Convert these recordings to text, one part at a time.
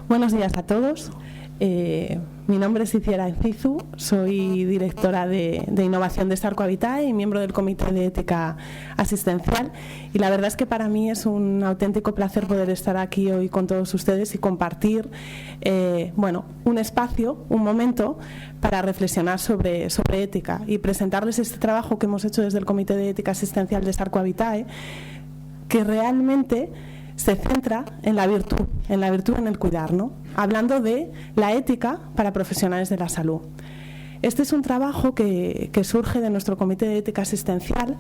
Buenos días a todos. Mi nombre es Iciara Encizu, soy directora de innovación de Sarco Habitae y miembro del Comité de Ética Asistencial. Y la verdad es que para mí es un auténtico placer poder estar aquí hoy con todos ustedes y compartir un espacio, un momento para reflexionar sobre ética y presentarles este trabajo que hemos hecho desde el Comité de Ética Asistencial de Sarco Habitae, que realmente se centra en la virtud en el cuidar, ¿no? Hablando de la ética para profesionales de la salud. Este es un trabajo que surge de nuestro Comité de Ética Asistencial.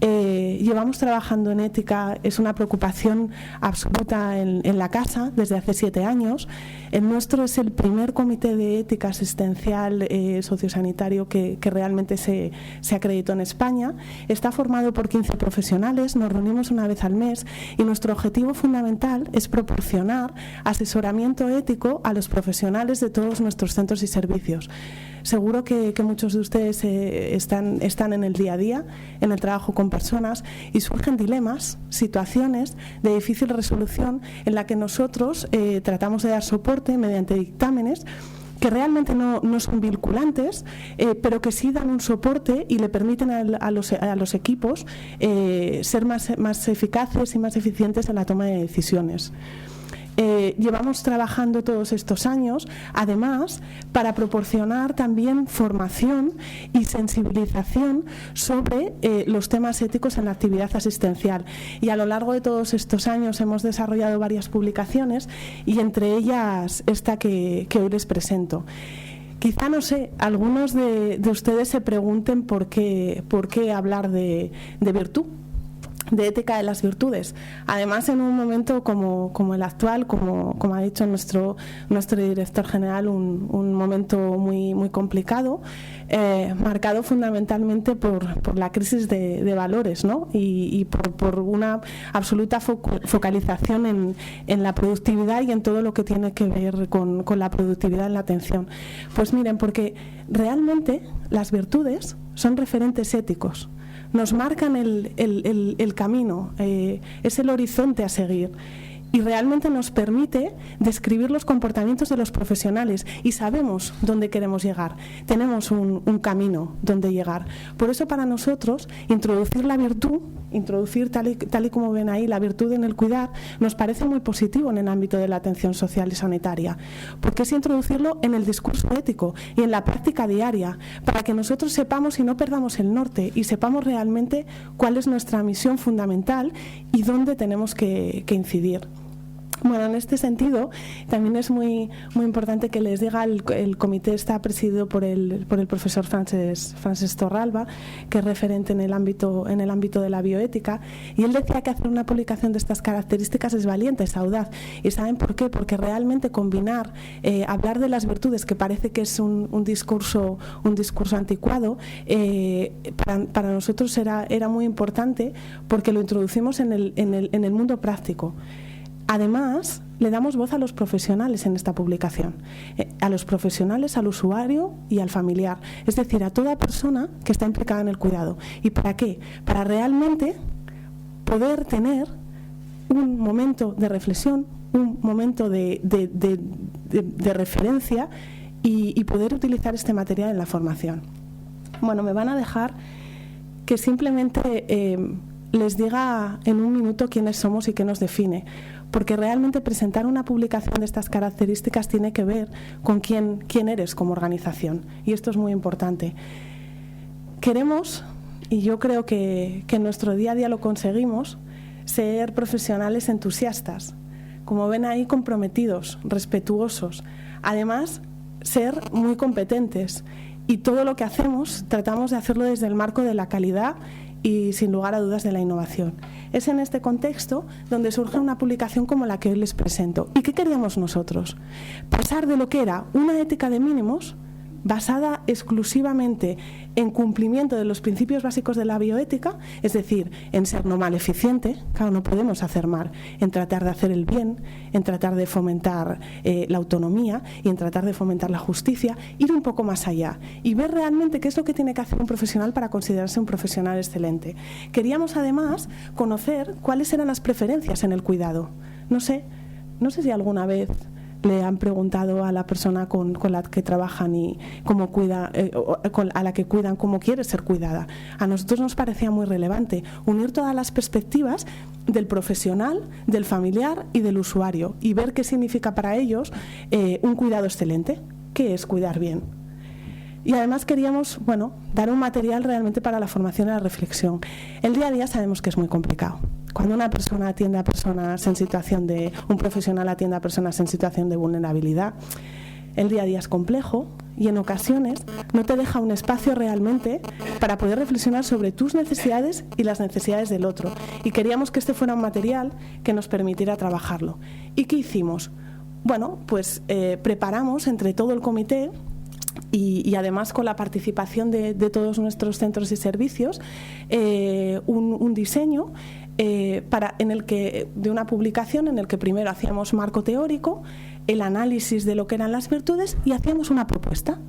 Llevamos trabajando en ética, es una preocupación absoluta en la casa desde hace 7 años. El nuestro es el primer Comité de Ética Asistencial sociosanitario que realmente se acreditó en España. Está formado por 15 profesionales, nos reunimos una vez al mes y nuestro objetivo fundamental es proporcionar asesoramiento ético a los profesionales de todos nuestros centros y servicios. Seguro que muchos de ustedes están en el día a día, en el trabajo con personas, y surgen dilemas, situaciones de difícil resolución en la que nosotros tratamos de dar soporte mediante dictámenes que realmente no son vinculantes, pero que sí dan un soporte y le permiten a los equipos ser más eficaces y más eficientes en la toma de decisiones. Llevamos trabajando todos estos años, además, para proporcionar también formación y sensibilización sobre los temas éticos en la actividad asistencial. Y a lo largo de todos estos años hemos desarrollado varias publicaciones y entre ellas esta que hoy les presento. Quizá, no sé, algunos de ustedes se pregunten por qué hablar de virtud, de ética de las virtudes. Además, en un momento como el actual, como ha dicho nuestro director general, un momento muy complicado, marcado fundamentalmente por la crisis de valores, ¿no? y por una absoluta focalización en la productividad y en todo lo que tiene que ver con la productividad en la atención. Pues miren, porque realmente las virtudes son referentes éticos. Nos marcan el camino, es el horizonte a seguir y realmente nos permite describir los comportamientos de los profesionales y sabemos dónde queremos llegar, tenemos un camino donde llegar. Por eso para nosotros introducir la virtud, tal y como ven ahí, la virtud en el cuidar, nos parece muy positivo en el ámbito de la atención social y sanitaria, porque es introducirlo en el discurso ético y en la práctica diaria, para que nosotros sepamos y no perdamos el norte y sepamos realmente cuál es nuestra misión fundamental y dónde tenemos que incidir. Bueno, en este sentido, también es muy importante que les diga, el comité está presidido por el profesor Francesc Torralba, que es referente en el ámbito de la bioética, y él decía que hacer una publicación de estas características es valiente, es audaz. ¿Y saben por qué? Porque realmente combinar, hablar de las virtudes, que parece que es un discurso anticuado, para nosotros era muy importante porque lo introducimos en el mundo práctico. Además, le damos voz a los profesionales en esta publicación, a los profesionales, al usuario y al familiar, es decir, a toda persona que está implicada en el cuidado. ¿Y para qué? Para realmente poder tener un momento de reflexión, un momento de referencia y poder utilizar este material en la formación. Bueno, me van a dejar que simplemente les diga en un minuto quiénes somos y qué nos define, porque realmente presentar una publicación de estas características tiene que ver con quién eres como organización, y esto es muy importante. Queremos, y yo creo que en nuestro día a día lo conseguimos, ser profesionales entusiastas, como ven ahí, comprometidos, respetuosos, además ser muy competentes, y todo lo que hacemos tratamos de hacerlo desde el marco de la calidad y sin lugar a dudas de la innovación. Es en este contexto donde surge una publicación como la que hoy les presento. ¿Y qué queríamos nosotros? Pasar de lo que era una ética de mínimos basada exclusivamente en cumplimiento de los principios básicos de la bioética, es decir, en ser no mal eficiente, claro, no podemos hacer mal, en tratar de hacer el bien, en tratar de fomentar la autonomía y en tratar de fomentar la justicia, ir un poco más allá y ver realmente qué es lo que tiene que hacer un profesional para considerarse un profesional excelente. Queríamos además conocer cuáles eran las preferencias en el cuidado. No sé si alguna vez le han preguntado a la persona con la que trabajan y cómo cuida, a la que cuidan, cómo quiere ser cuidada. A nosotros nos parecía muy relevante unir todas las perspectivas del profesional, del familiar y del usuario y ver qué significa para ellos un cuidado excelente. ¿Qué es cuidar bien? Y además queríamos, dar un material realmente para la formación y la reflexión. El día a día sabemos que es muy complicado. Cuando una persona atiende a personas en situación de... un profesional atiende a personas en situación de vulnerabilidad, el día a día es complejo y en ocasiones no te deja un espacio realmente para poder reflexionar sobre tus necesidades y las necesidades del otro. Y queríamos que este fuera un material que nos permitiera trabajarlo. ¿Y qué hicimos? Preparamos entre todo el comité y además con la participación de todos nuestros centros y servicios un diseño de una publicación en el que primero hacíamos marco teórico, el análisis de lo que eran las virtudes y hacíamos una propuesta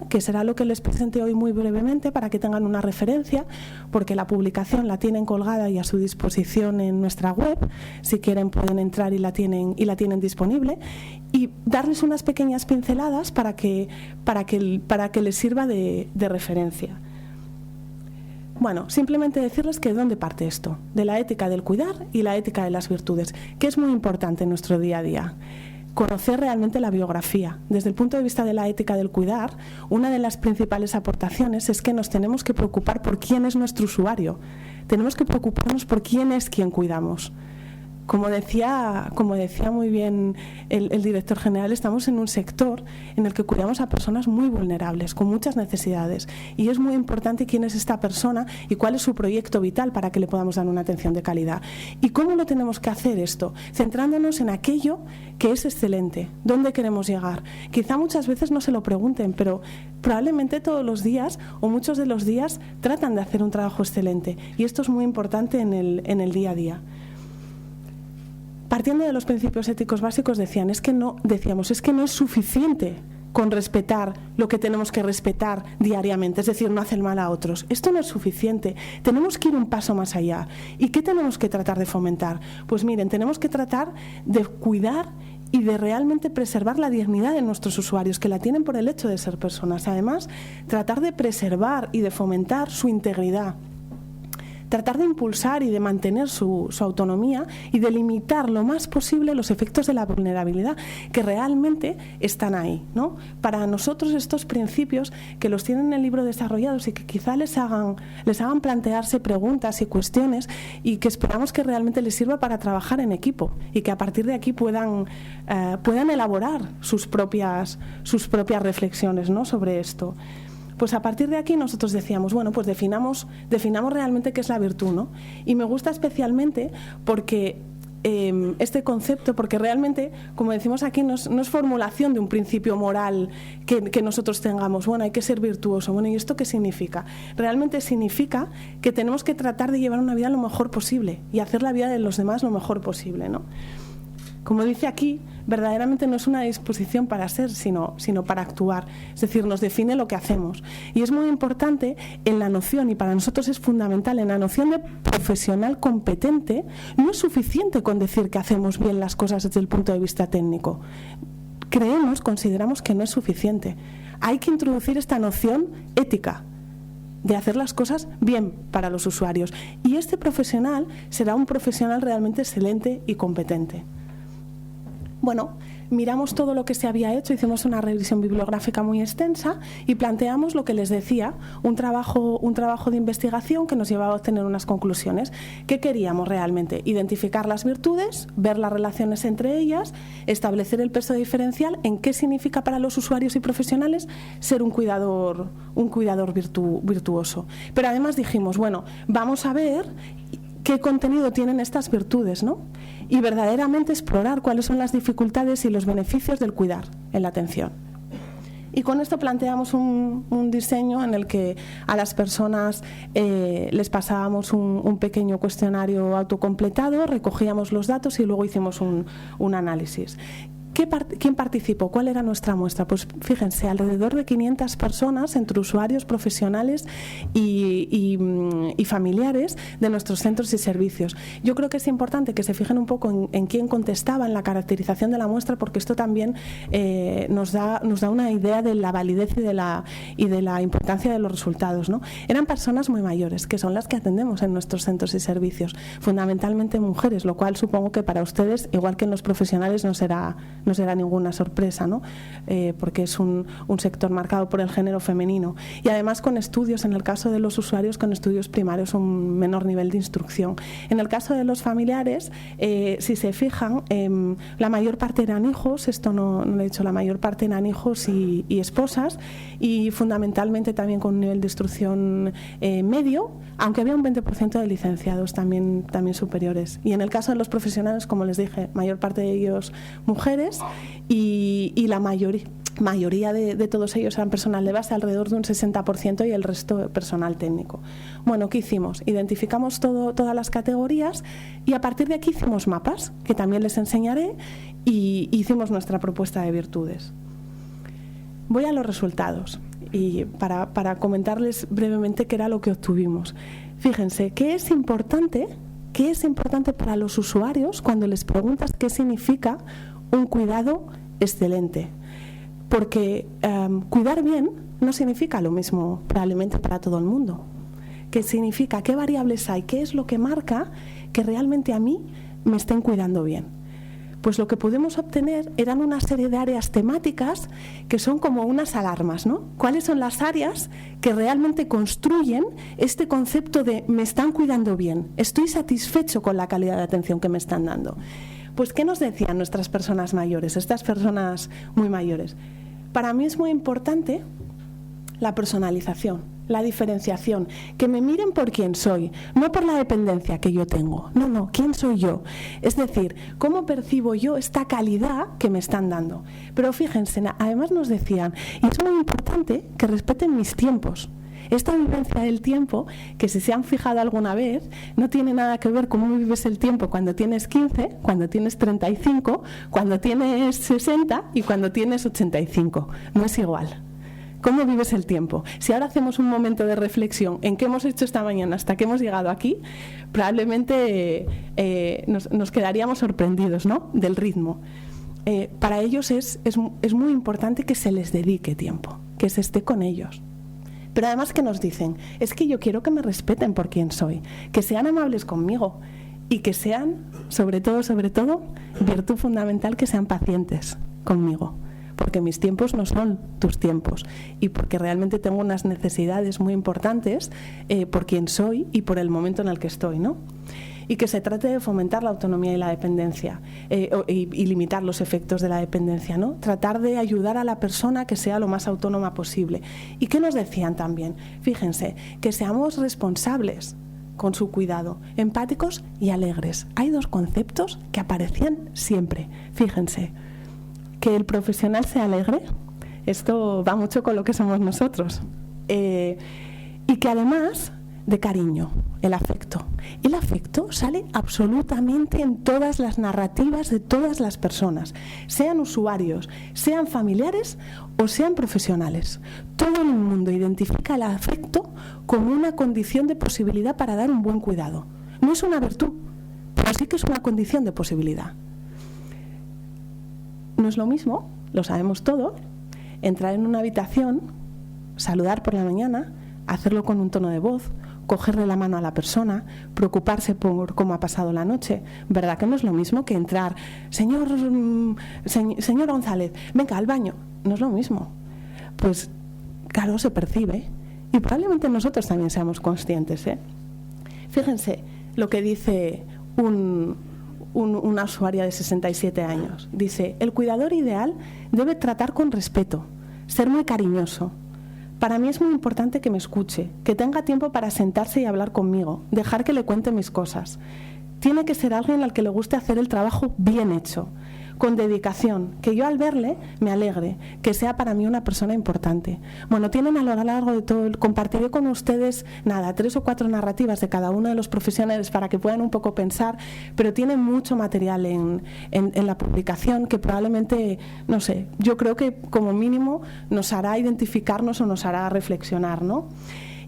que será lo que les presente hoy muy brevemente para que tengan una referencia, porque la publicación la tienen colgada y a su disposición en nuestra web. Si quieren pueden entrar y la tienen disponible, y darles unas pequeñas pinceladas para que les sirva de referencia. Simplemente decirles que de dónde parte esto, de la ética del cuidar y la ética de las virtudes, que es muy importante en nuestro día a día. Conocer realmente la biografía. Desde el punto de vista de la ética del cuidar, una de las principales aportaciones es que nos tenemos que preocupar por quién es nuestro usuario. Tenemos que preocuparnos por quién es quien cuidamos. Como decía muy bien el director general, estamos en un sector en el que cuidamos a personas muy vulnerables, con muchas necesidades, y es muy importante quién es esta persona y cuál es su proyecto vital para que le podamos dar una atención de calidad. ¿Y cómo lo tenemos que hacer esto? Centrándonos en aquello que es excelente, dónde queremos llegar. Quizá muchas veces no se lo pregunten, pero probablemente todos los días o muchos de los días tratan de hacer un trabajo excelente, y esto es muy importante en el día a día. Partiendo de los principios éticos básicos es que no es suficiente con respetar lo que tenemos que respetar diariamente, es decir, no hacer mal a otros. Esto no es suficiente, tenemos que ir un paso más allá. ¿Y qué tenemos que tratar de fomentar? Pues miren, tenemos que tratar de cuidar y de realmente preservar la dignidad de nuestros usuarios, que la tienen por el hecho de ser personas. Además, tratar de preservar y de fomentar su integridad. Tratar de impulsar y de mantener su autonomía y de limitar lo más posible los efectos de la vulnerabilidad que realmente están ahí, ¿no? Para nosotros estos principios, que los tienen en el libro desarrollados y que quizá les hagan plantearse preguntas y cuestiones, y que esperamos que realmente les sirva para trabajar en equipo y que a partir de aquí puedan elaborar sus propias reflexiones, ¿no?, sobre esto. Pues a partir de aquí nosotros decíamos, definamos realmente qué es la virtud, ¿no? Y me gusta especialmente porque este concepto, porque realmente, como decimos aquí, no es formulación de un principio moral que nosotros tengamos, hay que ser virtuoso. ¿Y esto qué significa? Realmente significa que tenemos que tratar de llevar una vida lo mejor posible y hacer la vida de los demás lo mejor posible, ¿no? Como dice aquí, verdaderamente no es una disposición para ser, sino para actuar. Es decir, nos define lo que hacemos. Y es muy importante en la noción, y para nosotros es fundamental, en la noción de profesional competente, no es suficiente con decir que hacemos bien las cosas desde el punto de vista técnico. Consideramos que no es suficiente. Hay que introducir esta noción ética, de hacer las cosas bien para los usuarios. Y este profesional será un profesional realmente excelente y competente. Miramos todo lo que se había hecho, hicimos una revisión bibliográfica muy extensa y planteamos lo que les decía, un trabajo de investigación que nos llevaba a obtener unas conclusiones. ¿Qué queríamos realmente? Identificar las virtudes, ver las relaciones entre ellas, establecer el peso diferencial en qué significa para los usuarios y profesionales ser un cuidador virtuoso. Pero además dijimos, vamos a ver qué contenido tienen estas virtudes, ¿no? Y verdaderamente explorar cuáles son las dificultades y los beneficios del cuidar en la atención. Y con esto planteamos un diseño en el que a las personas les pasábamos un pequeño cuestionario autocompletado, recogíamos los datos y luego hicimos un análisis. ¿Quién participó? ¿Cuál era nuestra muestra? Pues fíjense, alrededor de 500 personas entre usuarios, profesionales y familiares de nuestros centros y servicios. Yo creo que es importante que se fijen un poco en quién contestaba, en la caracterización de la muestra, porque esto también nos da una idea de la validez y de la importancia de los resultados, ¿no? Eran personas muy mayores, que son las que atendemos en nuestros centros y servicios, fundamentalmente mujeres, lo cual supongo que para ustedes, igual que en los profesionales, no será ninguna sorpresa, ¿no? Porque es un sector marcado por el género femenino, y además con estudios, en el caso de los usuarios, con estudios primarios, un menor nivel de instrucción. En el caso de los familiares, si se fijan, la mayor parte eran hijos, esto no lo he dicho, la mayor parte eran hijos y esposas, y fundamentalmente también con un nivel de instrucción medio, aunque había un 20% de licenciados también superiores. Y en el caso de los profesionales, como les dije, mayor parte de ellos mujeres, y la mayoría de todos ellos eran personal de base, alrededor de un 60%, y el resto personal técnico. Bueno, ¿qué hicimos? Identificamos todas las categorías, y a partir de aquí hicimos mapas, que también les enseñaré, y hicimos nuestra propuesta de virtudes. Voy a los resultados, y para comentarles brevemente qué era lo que obtuvimos. Fíjense, ¿qué es importante para los usuarios cuando les preguntas qué significa un cuidado excelente? Porque cuidar bien no significa lo mismo probablemente para todo el mundo. ¿Qué significa? ¿Qué variables hay? ¿Qué es lo que marca que realmente a mí me estén cuidando bien? Pues lo que pudimos obtener eran una serie de áreas temáticas que son como unas alarmas, ¿no? ¿Cuáles son las áreas que realmente construyen este concepto de me están cuidando bien, estoy satisfecho con la calidad de atención que me están dando? Pues ¿qué nos decían nuestras personas mayores, estas personas muy mayores? Para mí es muy importante la personalización, la diferenciación, que me miren por quién soy, no por la dependencia que yo tengo, no, quién soy yo, es decir, cómo percibo yo esta calidad que me están dando. Pero fíjense, además nos decían, y es muy importante que respeten mis tiempos. Esta vivencia del tiempo, que si se han fijado alguna vez, no tiene nada que ver cómo vives el tiempo cuando tienes 15, cuando tienes 35, cuando tienes 60 y cuando tienes 85. No es igual. ¿Cómo vives el tiempo? Si ahora hacemos un momento de reflexión en qué hemos hecho esta mañana hasta que hemos llegado aquí, probablemente nos quedaríamos sorprendidos, ¿no?, del ritmo. Para ellos es muy importante que se les dedique tiempo, que se esté con ellos. Pero además, ¿qué nos dicen? Es que yo quiero que me respeten por quién soy, que sean amables conmigo y que sean, sobre todo, virtud fundamental, que sean pacientes conmigo. Porque mis tiempos no son tus tiempos, y porque realmente tengo unas necesidades muy importantes por quién soy y por el momento en el que estoy, ¿no? Y que se trate de fomentar la autonomía y la dependencia y limitar los efectos de la dependencia, ¿no? Tratar de ayudar a la persona que sea lo más autónoma posible. ¿Y qué nos decían también? Fíjense, que seamos responsables con su cuidado, empáticos y alegres. Hay dos conceptos que aparecían siempre. Fíjense, que el profesional sea alegre, esto va mucho con lo que somos nosotros, y que además de cariño, el afecto. El afecto sale absolutamente en todas las narrativas de todas las personas, sean usuarios, sean familiares o sean profesionales. Todo el mundo identifica el afecto como una condición de posibilidad para dar un buen cuidado. No es una virtud, pero sí que es una condición de posibilidad. No es lo mismo, lo sabemos todos, entrar en una habitación, saludar por la mañana, hacerlo con un tono de voz, cogerle la mano a la persona, preocuparse por cómo ha pasado la noche. ¿Verdad que no es lo mismo que entrar, señor González, venga al baño? No es lo mismo. Pues claro, se percibe, y probablemente nosotros también seamos conscientes, ¿eh? Fíjense lo que dice una usuaria de 67 años. Dice: el cuidador ideal debe tratar con respeto, ser muy cariñoso. Para mí es muy importante que me escuche, que tenga tiempo para sentarse y hablar conmigo, dejar que le cuente mis cosas. Tiene que ser alguien al que le guste hacer el trabajo bien hecho, con dedicación, que yo al verle me alegre, que sea para mí una persona importante. Bueno, tienen a lo largo de todo, compartiré con ustedes, 3 o 4 narrativas de cada uno de los profesionales para que puedan un poco pensar, pero tienen mucho material en la publicación que probablemente, no sé, yo creo que como mínimo nos hará identificarnos o nos hará reflexionar, ¿no?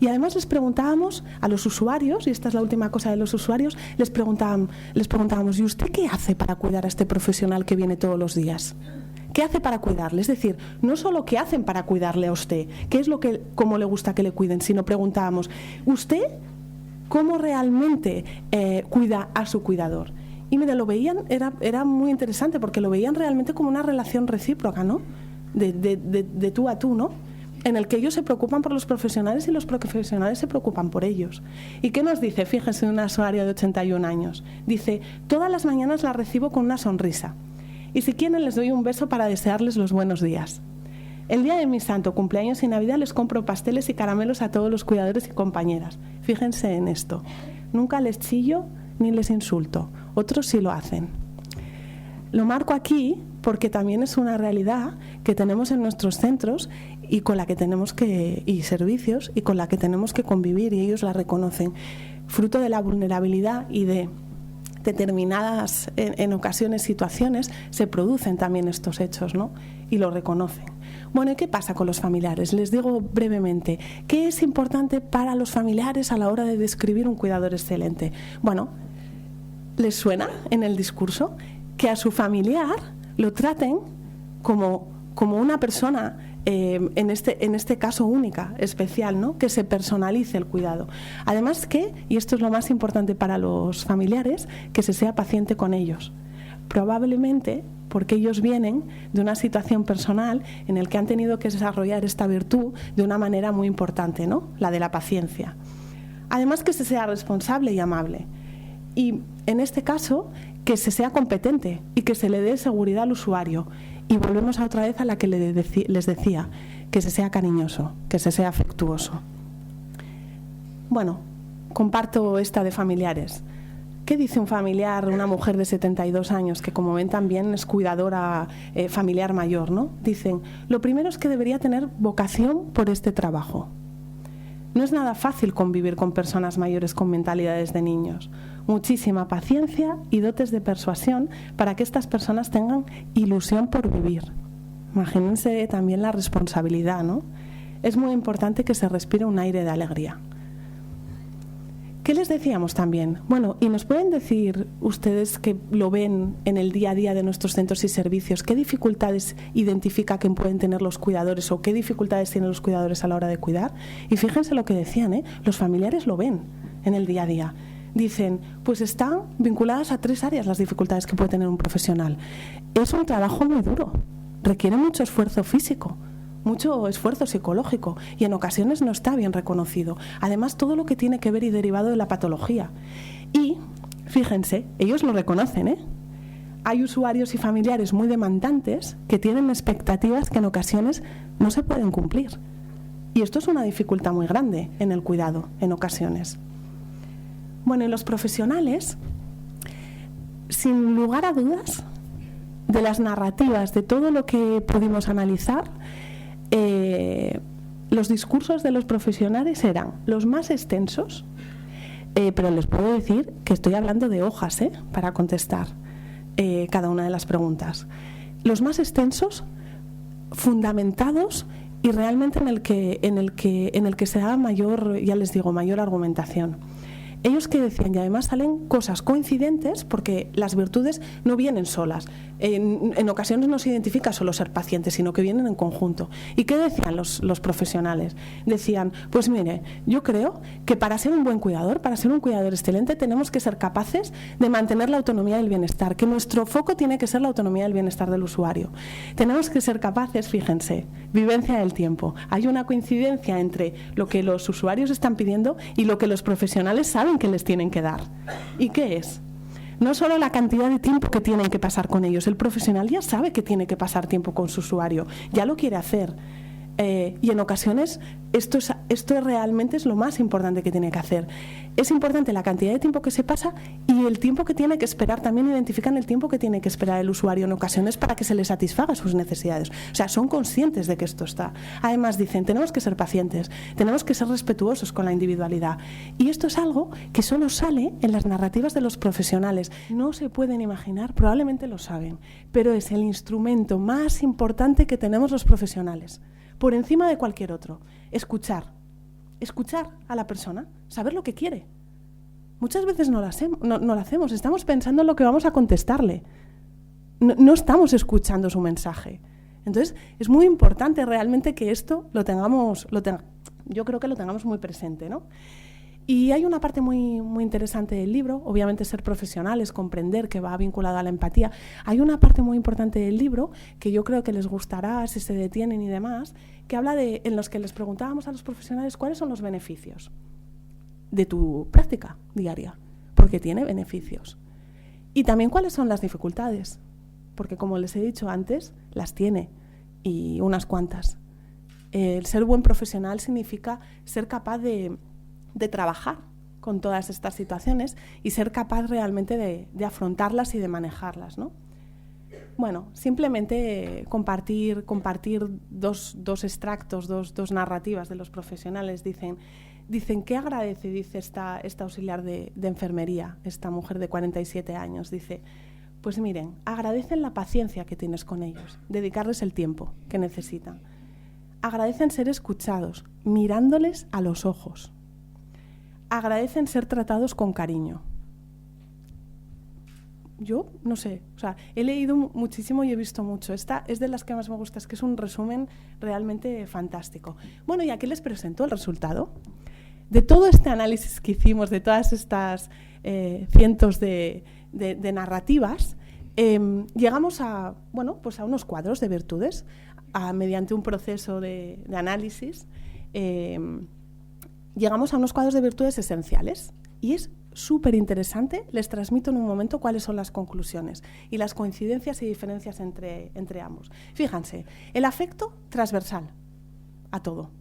Y además les preguntábamos a los usuarios, y esta es la última cosa de los usuarios, les preguntábamos, ¿y usted qué hace para cuidar a este profesional que viene todos los días? ¿Qué hace para cuidarle? Es decir, no solo qué hacen para cuidarle a usted, qué es cómo le gusta que le cuiden, sino preguntábamos, ¿usted cómo realmente cuida a su cuidador? Y mire, lo veían, era muy interesante porque lo veían realmente como una relación recíproca, ¿no? De tú a tú, ¿no? En el que ellos se preocupan por los profesionales y los profesionales se preocupan por ellos. ¿Y qué nos dice? Fíjense, una usuaria de 81 años. Dice, todas las mañanas la recibo con una sonrisa. Y si quieren les doy un beso para desearles los buenos días. El día de mi santo, cumpleaños y Navidad les compro pasteles y caramelos a todos los cuidadores y compañeras. Fíjense en esto. Nunca les chillo ni les insulto. Otros sí lo hacen. Lo marco aquí porque también es una realidad que tenemos en nuestros centros y con la que y servicios y con la que tenemos que convivir, y ellos la reconocen. Fruto de la vulnerabilidad y de determinadas, en ocasiones, situaciones, se producen también estos hechos, ¿no? Y lo reconocen. Bueno, ¿y qué pasa con los familiares? Les digo brevemente, ¿qué es importante para los familiares a la hora de describir un cuidador excelente? Bueno, ¿les suena en el discurso que a su familiar lo traten como una persona, en este caso única, especial, ¿no? Que se personalice el cuidado? Además y esto es lo más importante para los familiares, que se sea paciente con ellos. Probablemente porque ellos vienen de una situación personal en la que han tenido que desarrollar esta virtud de una manera muy importante, ¿no? La de la paciencia. Además, que se sea responsable y amable. Y en este caso, que se sea competente y que se le dé seguridad al usuario. Y volvemos a otra vez a la que les decía, que se sea cariñoso, que se sea afectuoso. Bueno, comparto esta de familiares. ¿Qué dice un familiar, una mujer de 72 años, que como ven también es cuidadora familiar mayor, ¿no? Dicen, lo primero es que debería tener vocación por este trabajo. No es nada fácil convivir con personas mayores con mentalidades de niños. Muchísima paciencia y dotes de persuasión para que estas personas tengan ilusión por vivir. Imagínense también la responsabilidad, ¿no? Es muy importante que se respire un aire de alegría. ¿Qué les decíamos también? Bueno, y nos pueden decir ustedes que lo ven en el día a día de nuestros centros y servicios, ¿qué dificultades identifica que pueden tener los cuidadores o qué dificultades tienen los cuidadores a la hora de cuidar? Y fíjense lo que decían, los familiares lo ven en el día a día. Dicen, pues están vinculadas a 3 áreas las dificultades que puede tener un profesional. Es un trabajo muy duro, requiere mucho esfuerzo físico, mucho esfuerzo psicológico y en ocasiones no está bien reconocido. Además, todo lo que tiene que ver y derivado de la patología. Y, fíjense, ellos lo reconocen, Hay usuarios y familiares muy demandantes que tienen expectativas que en ocasiones no se pueden cumplir. Y esto es una dificultad muy grande en el cuidado, en ocasiones. Bueno, y los profesionales, sin lugar a dudas, de las narrativas, de todo lo que pudimos analizar, los discursos de los profesionales eran los más extensos, pero les puedo decir que estoy hablando de hojas, para contestar cada una de las preguntas. Los más extensos, fundamentados y realmente en el que se da mayor, ya les digo, mayor argumentación. Ellos que decían, y además salen cosas coincidentes porque las virtudes no vienen solas. En ocasiones no se identifica solo ser paciente, sino que vienen en conjunto. ¿Y qué decían los profesionales? Decían, pues mire, yo creo que para ser un buen cuidador, para ser un cuidador excelente, tenemos que ser capaces de mantener la autonomía del bienestar, que nuestro foco tiene que ser la autonomía del bienestar del usuario. Tenemos que ser capaces, fíjense, vivencia del tiempo. Hay una coincidencia entre lo que los usuarios están pidiendo y lo que los profesionales saben que les tienen que dar. ¿Y qué es? No solo la cantidad de tiempo que tienen que pasar con ellos, el profesional ya sabe que tiene que pasar tiempo con su usuario, ya lo quiere hacer. Y en ocasiones esto realmente es lo más importante que tiene que hacer. Es importante la cantidad de tiempo que se pasa y el tiempo que tiene que esperar. También identifican el tiempo que tiene que esperar el usuario en ocasiones para que se le satisfaga sus necesidades. O sea, son conscientes de que esto está. Además dicen, tenemos que ser pacientes, tenemos que ser respetuosos con la individualidad. Y esto es algo que solo sale en las narrativas de los profesionales. No se pueden imaginar, probablemente lo saben, pero es el instrumento más importante que tenemos los profesionales, por encima de cualquier otro. Escuchar a la persona, saber lo que quiere. Muchas veces no lo hacemos, estamos pensando en lo que vamos a contestarle. No estamos escuchando su mensaje. Entonces, es muy importante realmente que esto yo creo que lo tengamos muy presente, ¿no? Y hay una parte muy, muy interesante del libro, obviamente ser profesional es comprender, que va vinculado a la empatía. Hay una parte muy importante del libro que yo creo que les gustará si se detienen y demás, que habla en los que les preguntábamos a los profesionales cuáles son los beneficios de tu práctica diaria, porque tiene beneficios. Y también cuáles son las dificultades, porque como les he dicho antes, las tiene, y unas cuantas. El ser buen profesional significa ser capaz de trabajar con todas estas situaciones y ser capaz realmente de afrontarlas y de manejarlas, ¿no? Bueno, simplemente compartir dos extractos, dos narrativas de los profesionales. Dicen ¿qué agradece? Dice esta auxiliar de enfermería, esta mujer de 47 años. Dice, pues miren, agradecen la paciencia que tienes con ellos, dedicarles el tiempo que necesitan. Agradecen ser escuchados, mirándoles a los ojos. Agradecen ser tratados con cariño. Yo no sé, o sea, he leído muchísimo y he visto mucho. Esta es de las que más me gusta, es que es un resumen realmente fantástico. Bueno, y aquí les presento el resultado de todo este análisis que hicimos, de todas estas cientos de narrativas. Llegamos a unos cuadros de virtudes mediante un proceso de análisis. Llegamos a unos cuadros de virtudes esenciales y es súper interesante. Les transmito en un momento cuáles son las conclusiones y las coincidencias y diferencias entre ambos. Fíjense, el afecto transversal a todo,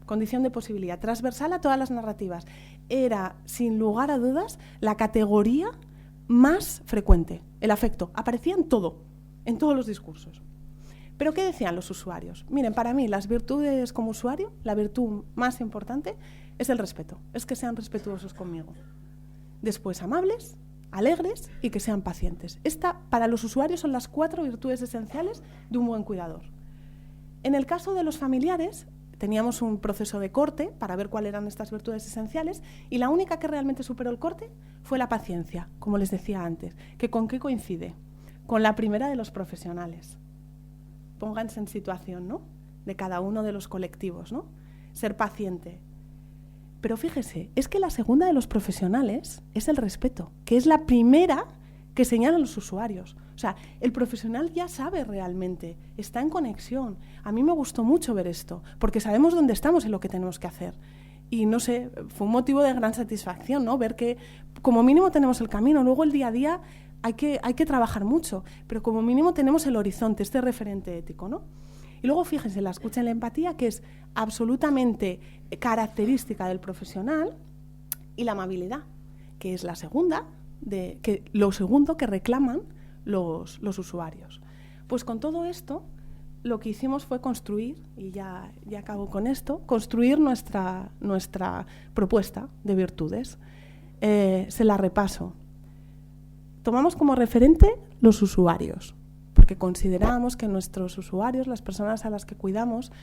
condición de posibilidad, transversal a todas las narrativas. Era, sin lugar a dudas, la categoría más frecuente. El afecto aparecía en todo, en todos los discursos. ¿Pero qué decían los usuarios? Miren, para mí, las virtudes como usuario, la virtud más importante es el respeto, es que sean respetuosos conmigo. Después, amables, alegres y que sean pacientes. Para los usuarios, son las 4 virtudes esenciales de un buen cuidador. En el caso de los familiares, teníamos un proceso de corte para ver cuáles eran estas virtudes esenciales y la única que realmente superó el corte fue la paciencia, como les decía antes. ¿Con qué coincide? Con la primera de los profesionales. Pónganse en situación, ¿no?, de cada uno de los colectivos, ¿no? Ser paciente. Pero fíjese, es que la segunda de los profesionales es el respeto, que es la primera que señalan los usuarios. O sea, el profesional ya sabe realmente, está en conexión. A mí me gustó mucho ver esto, porque sabemos dónde estamos y lo que tenemos que hacer. Y no sé, fue un motivo de gran satisfacción, ¿no?, ver que como mínimo tenemos el camino, luego el día a día hay que trabajar mucho, pero como mínimo tenemos el horizonte, este referente ético, ¿no? Y luego fíjense, la escucha y la empatía, que es absolutamente característica del profesional, y la amabilidad, que es lo segundo que reclaman los usuarios. Pues con todo esto, lo que hicimos fue construir, y ya acabo con esto, construir nuestra propuesta de virtudes. Se la repaso. Tomamos como referente los usuarios, porque consideramos que nuestros usuarios, las personas a las que cuidamos,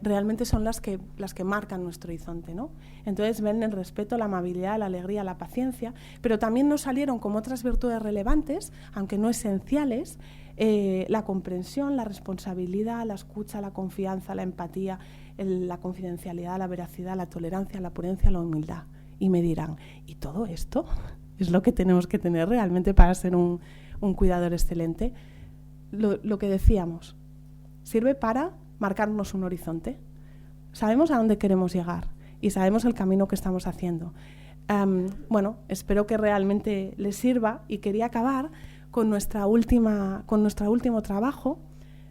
realmente son las que marcan nuestro horizonte, ¿no? Entonces ven el respeto, la amabilidad, la alegría, la paciencia, pero también nos salieron como otras virtudes relevantes, aunque no esenciales, la comprensión, la responsabilidad, la escucha, la confianza, la empatía, la confidencialidad, la veracidad, la tolerancia, la prudencia, la humildad. Y me dirán, ¿y todo esto es lo que tenemos que tener realmente para ser un cuidador excelente? Lo que decíamos, sirve para marcarnos un horizonte. Sabemos a dónde queremos llegar y sabemos el camino que estamos haciendo. Espero que realmente les sirva y quería acabar con nuestro último trabajo.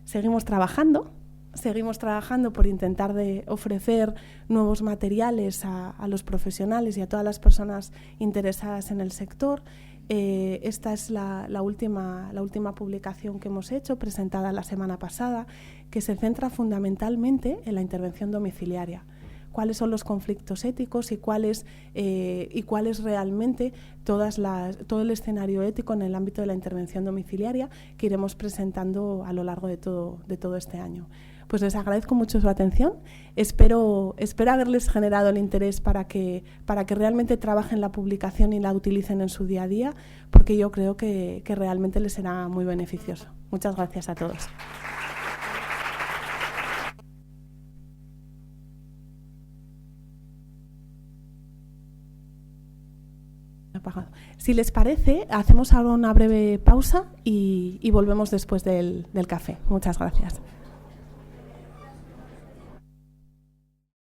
Seguimos trabajando, seguimos trabajando por intentar de ofrecer nuevos materiales a los profesionales y a todas las personas interesadas en el sector. Esta es la última publicación que hemos hecho, presentada la semana pasada, que se centra fundamentalmente en la intervención domiciliaria. Cuáles son los conflictos éticos y cuál es realmente todo el escenario ético en el ámbito de la intervención domiciliaria que iremos presentando a lo largo de todo este año. Pues les agradezco mucho su atención. Espero haberles generado el interés para que realmente trabajen la publicación y la utilicen en su día a día, porque yo creo que realmente les será muy beneficioso. Muchas gracias a todos. Si les parece, hacemos ahora una breve pausa y volvemos después del café. Muchas gracias.